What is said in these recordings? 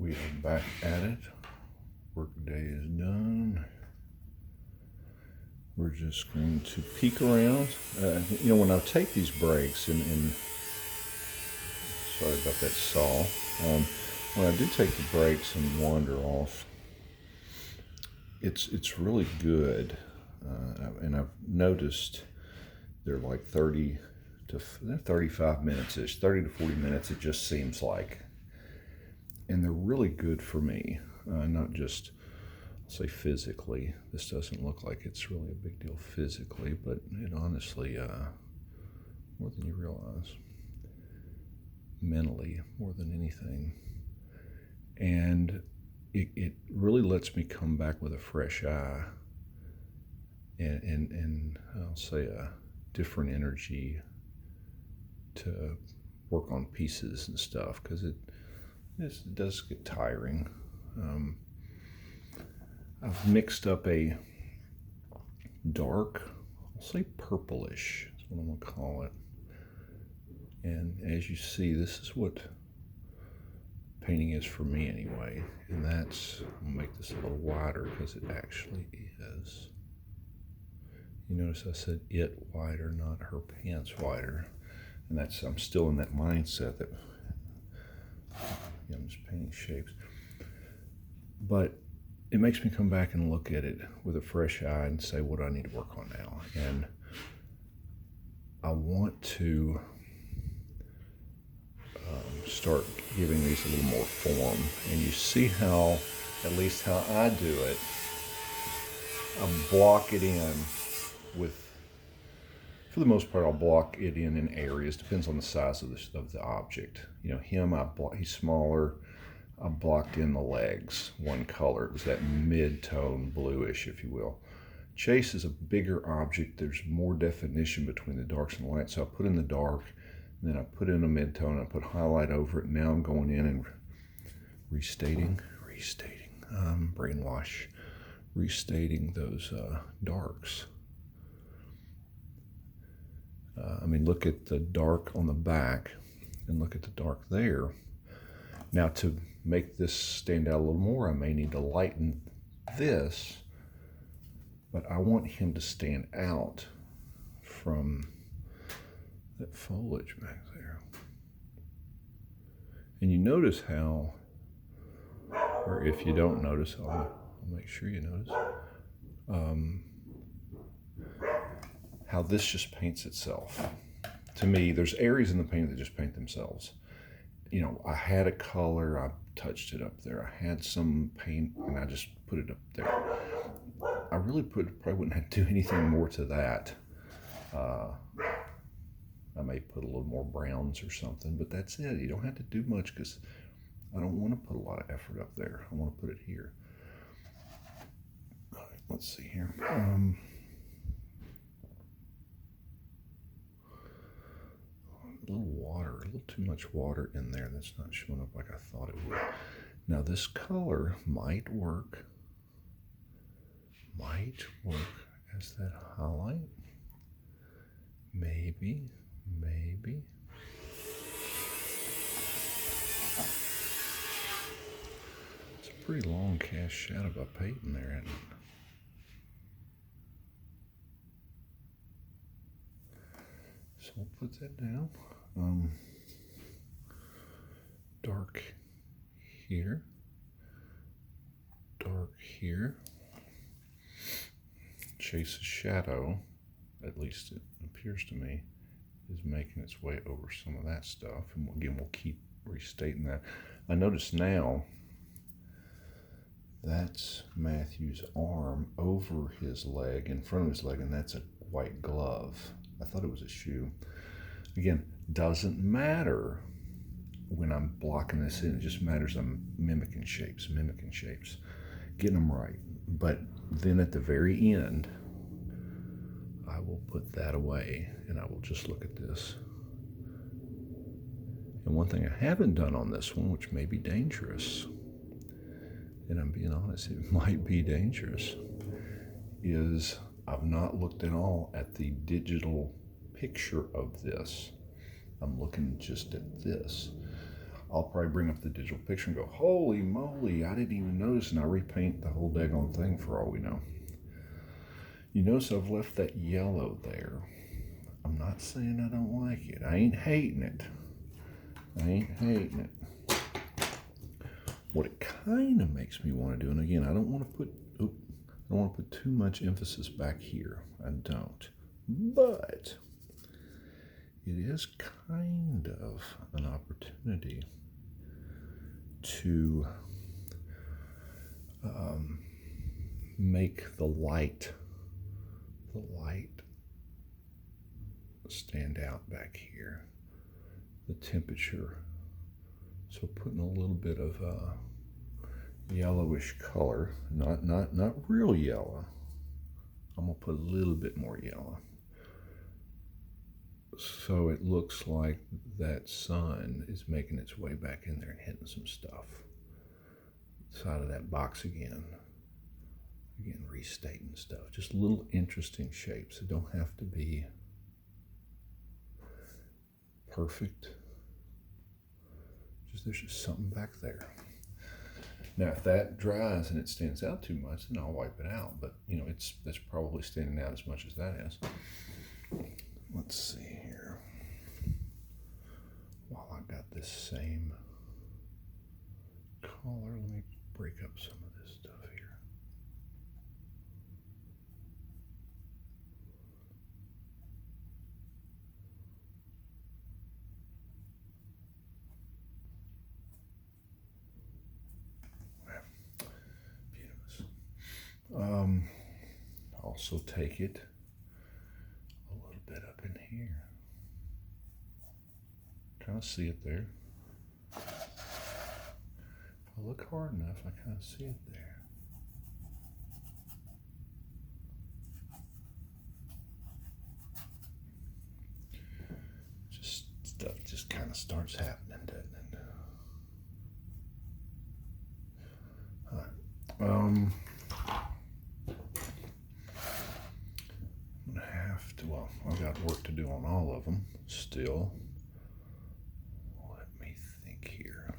we are back at it. Work day is done. We're just going to peek around. When I take these breaks, and sorry about that saw. When I do take the breaks and wander off, it's really good. And I've noticed they're like 30 to 35 minutes-ish, 30 to 40 minutes, it just seems like. And they're really good for me, not just, I'll say physically. This doesn't look like it's really a big deal physically, but it honestly, more than you realize, mentally, more than anything. And it really lets me come back with a fresh eye and I'll say a different energy to work on pieces and stuff, because it does get tiring. I've mixed up a dark, I'll say purplish, that's what I'm going to call it. And as you see, this is what painting is for me anyway. And that's, I'll make this a little wider because it actually is. You notice I said it wider, not her pants wider. And that's, I'm still in that mindset that I'm just painting shapes. But it makes me come back and look at it with a fresh eye and say, what do I need to work on now? And I want to start giving these a little more form. And you see how, at least how I do it, I block it in with, for the most part, I'll block it in areas. Depends on the size of the object. You know, him, he's smaller. I blocked in the legs one color. It was that mid-tone bluish, if you will. Chase is a bigger object. There's more definition between the darks and the lights. So I put in the dark, and then I put in a mid-tone, and I put highlight over it. Now I'm going in and restating, brainwash, restating those darks. Look at the dark on the back and look at the dark there. Now, to make this stand out a little more, I may need to lighten this, but I want him to stand out from that foliage back there. And you notice how, or if you don't notice, I'll make sure you notice, how this just paints itself. To me, there's areas in the painting that just paint themselves. You know, I had a color, I touched it up there. I had some paint and I just put it up there. I really probably wouldn't have to do anything more to that. I may put a little more browns or something, but that's it. You don't have to do much because I don't want to put a lot of effort up there. I want to put it here. All right, let's see here. A little water, a little too much water in there. That's not showing up like I thought it would. Now this color might work as that highlight. Maybe. It's a pretty long cast shadow by painting there, isn't it? So we'll put that down. Dark here, dark here. Chase's shadow, at least it appears to me, is making its way over some of that stuff. And again, we'll keep restating that. I notice now that's Matthew's arm over his leg, in front of his leg, and that's a white glove. I thought it was a shoe. Again, doesn't matter when I'm blocking this in. It just matters I'm mimicking shapes, getting them right. But then at the very end, I will put that away and I will just look at this. And one thing I haven't done on this one, which may be dangerous, and I'm being honest, it might be dangerous, is I've not looked at all at the digital picture of this. I'm looking just at this. I'll probably bring up the digital picture and go, holy moly, I didn't even notice, and I repaint the whole daggone thing for all we know. You notice I've left that yellow there. I'm not saying I don't like it. I ain't hating it. What it kind of makes me want to do, and again, I don't want to put too much emphasis back here. I don't. But it is kind of an opportunity to make the light stand out back here. The temperature. So putting a little bit of yellowish color, not real yellow. I'm gonna put a little bit more yellow. So it looks like that sun is making its way back in there and hitting some stuff. Side of that box again. Again, restating stuff. Just little interesting shapes. It don't have to be perfect. There's just something back there. Now, if that dries and it stands out too much, then I'll wipe it out. But you know, that's probably standing out as much as that is. Let's see here. While I got this same color, let me break up some of this stuff here. Also take it a little bit up in here. Kind of see it there. If I look hard enough, I kind of see it there. Just stuff just kind of starts happening, doesn't it? All right. Well, I've got work to do on all of them still. Let me think here.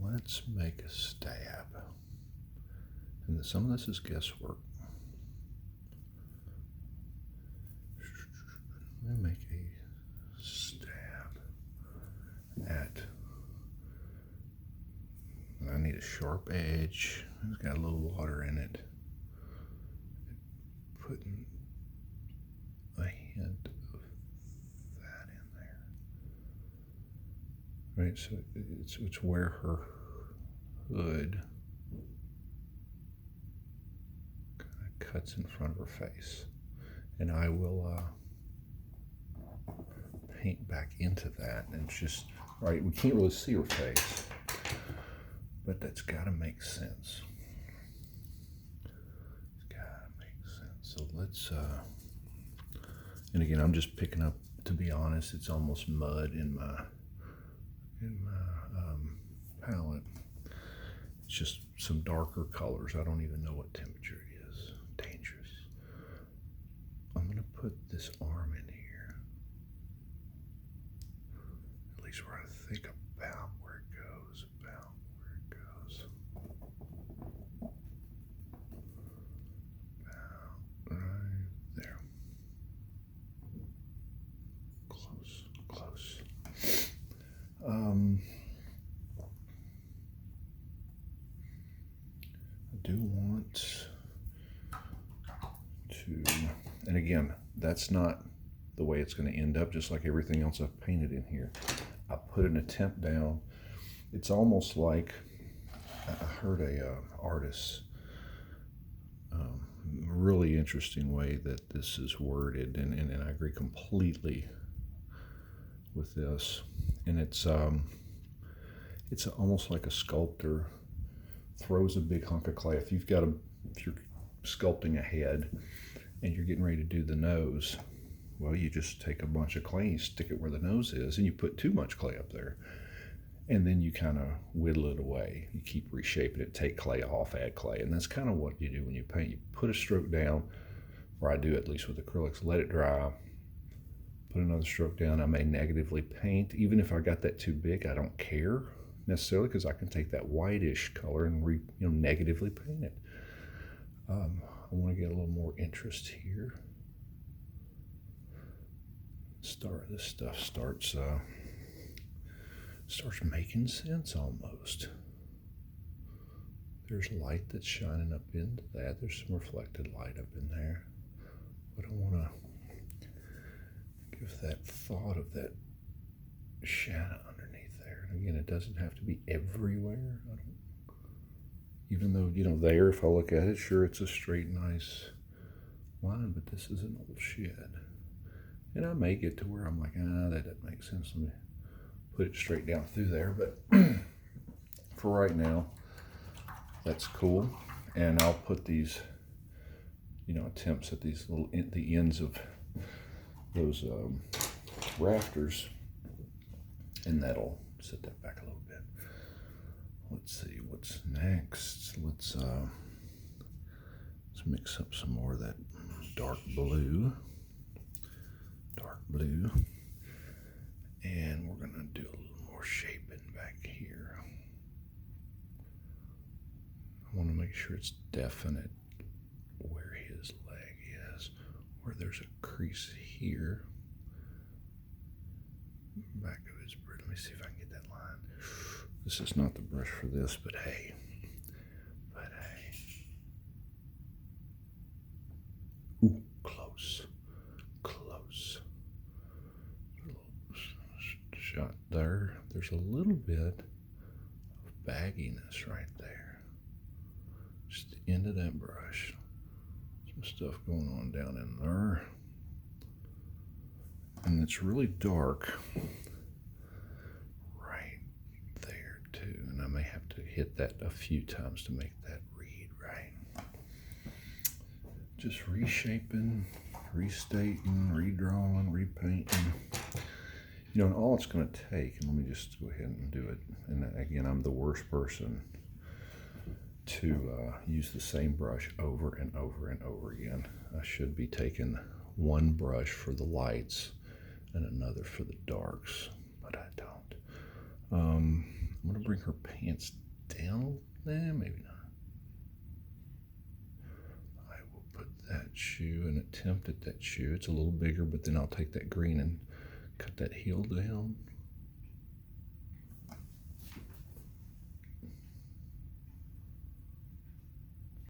Let's make a stab. And some of this is guesswork. Let me make a stab at. I need a sharp edge. It's got a little water in it. Putting a hint of that in there. Right, so it's where her hood kind of cuts in front of her face. And I will paint back into that. And it's just, right, we can't really see her face, but that's got to make sense. So let's, and again, I'm just picking up, to be honest, it's almost mud in my palette. It's just some darker colors. I don't even know what temperature it is. Dangerous. I'm going to put this arm in here. At least where I think about where it goes, Right there. Close. I do want to, and again, that's not the way it's going to end up, just like everything else I've painted in here. I put an attempt down. It's almost like, I heard a artist, really interesting way that this is worded, and I agree completely with this. And it's almost like a sculptor throws a big hunk of clay. If you're sculpting a head and you're getting ready to do the nose, well, you just take a bunch of clay and you stick it where the nose is, and you put too much clay up there. And then you kind of whittle it away. You keep reshaping it, take clay off, add clay. And that's kind of what you do when you paint. You put a stroke down, or I do at least with acrylics, let it dry, put another stroke down. I may negatively paint. Even if I got that too big, I don't care necessarily, because I can take that whitish color and negatively paint it. I want to get a little more interest here. This stuff starts making sense almost. There's light that's shining up into that. There's some reflected light up in there. But I want to give that thought of that shadow underneath there. And again, it doesn't have to be everywhere. Even though, there, if I look at it, sure, it's a straight, nice line, but this is an old shed. And I may get to where I'm like, that doesn't make sense. Let me put it straight down through there. But for right now, that's cool. And I'll put these, attempts at these the ends of those rafters, and that'll set that back a little bit. Let's see what's next. Let's mix up some more of that dark blue, and we're gonna do a little more shaping back here. I want to make sure it's definite where his leg is, where there's a crease here, back of his bird. Let me see if I can get that line. This is not the brush for this, but hey. Ooh, close. Shot there. There's a little bit of bagginess right there. Just the end of that brush. Some stuff going on down in there. And it's really dark right there too. And I may have to hit that a few times to make that read right. Just reshaping, restating, redrawing, repainting. And all it's going to take, and let me just go ahead and do it. And again, I'm the worst person to use the same brush over and over and over again. I should be taking one brush for the lights and another for the darks, but I don't. I'm going to bring her pants down. Maybe not. I will put that shoe and attempt at that shoe. It's a little bigger, but then I'll take that green and cut that heel down